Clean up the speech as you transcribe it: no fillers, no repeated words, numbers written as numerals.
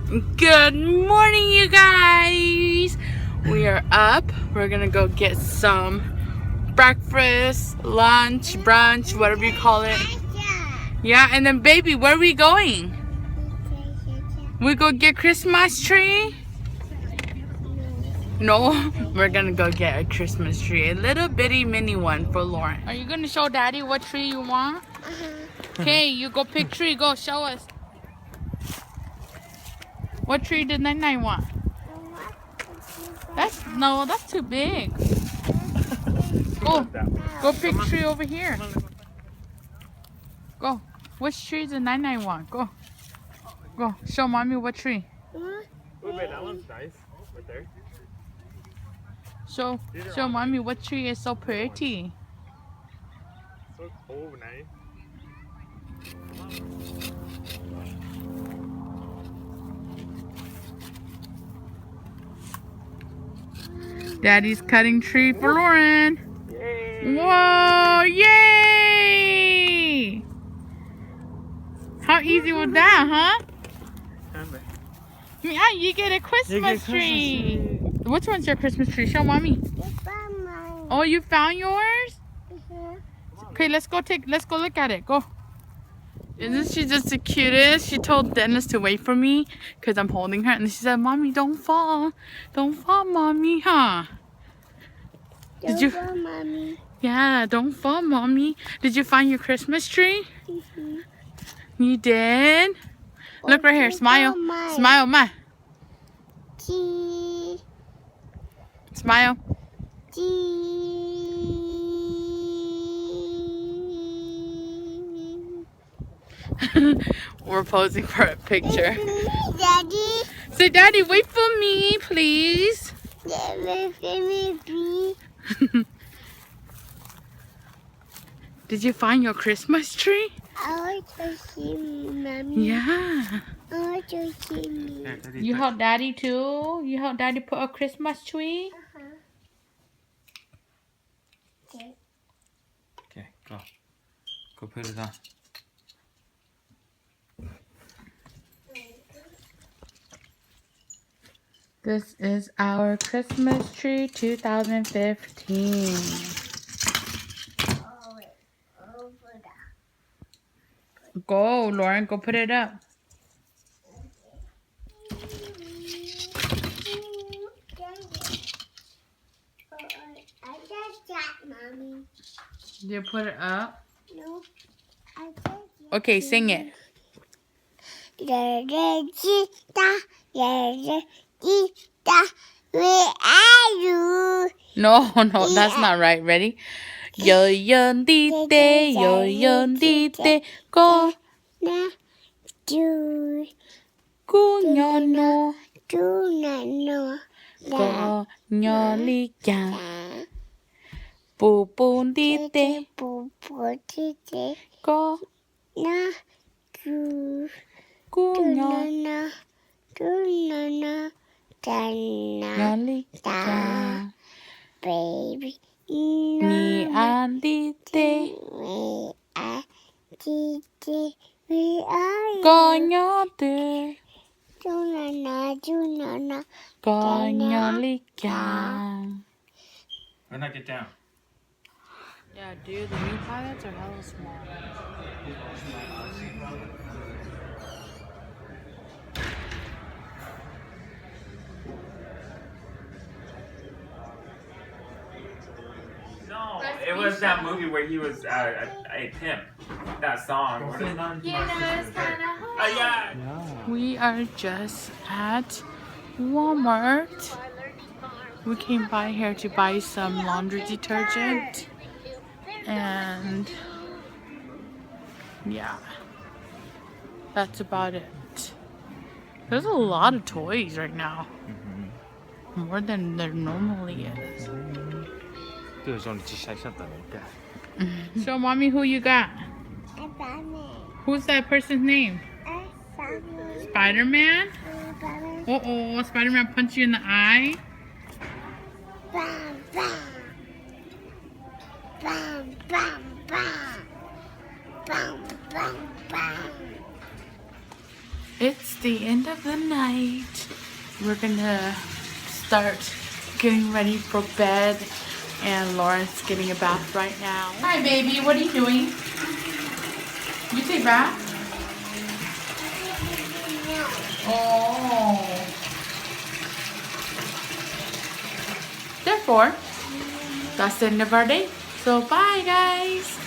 Good morning, you guys. We are up. We're gonna go get some breakfast, lunch, brunch, whatever you call it. Yeah, and then baby, where are we going? We go get Christmas tree? No, we're gonna go get a Christmas tree, a little bitty mini one for Lauren. Are you gonna show Daddy what tree you want? Okay, you go pick tree. Go show us. What tree did Nine want? That's too big. Go pick tree over here. Go. Which tree does Nine want? Go. Go. Show mommy what tree. Wait, that one's nice. Right there. Show mommy what tree is so pretty. So nice. Daddy's cutting tree for Lauren. Yay! Whoa! Yay! How easy was that, huh? Yeah, you get a Christmas tree. Which one's your Christmas tree? Show mommy. Oh, you found yours? Okay, let's go look at it. Go. Isn't she just the cutest? She told Dennis to wait for me because I'm holding her, and she said, "Mommy, don't fall, mommy, huh?" Did you? Mommy. Yeah, don't fall, mommy. Did you find your Christmas tree? You did. Look right here. Smile. Smile, ma. Smile. We're posing for a picture. Daddy. Say, Daddy, wait for me, please. Did you find your Christmas tree? I want to see me, Mommy. Yeah. I want to see me. You help Daddy too? You help Daddy put a Christmas tree? Okay, go. Go put it on. This is our Christmas tree 2015. Go, Lauren, go put it up. I just got Mommy. You put it up? No. I just Okay, sing it. Where are you? No, that's not right. Ready? Yo yon di te, yo yon di te, go Na do ku nyo no, do na no go nyo li kya, bu bu di te, bo bo ti te go na do ku do nyo na da nyo na li kya, baby ni an di te, we are ti we are go nyo de, do na go nyo li kya. When I get down. Yeah, dude, the new pilots are hella small. No, it was that movie where he was a pimp. That song. What is it? Yeah. We are just at Walmart. We came by here to buy some laundry detergent. And yeah, that's about it. There's a lot of toys right now. More than there normally is. Show mommy who you got. Who's that person's name? Spider-Man? Uh-oh, Spider-Man punched you in the eye? Bam, bam. Bam, bam, bam. Bam, bam, bam. It's the end of the night. We're gonna start getting ready for bed, and Lauren's getting a bath right now. Hi baby, what are you doing? You take bath? Oh. Therefore, that's the end of our day. So bye guys.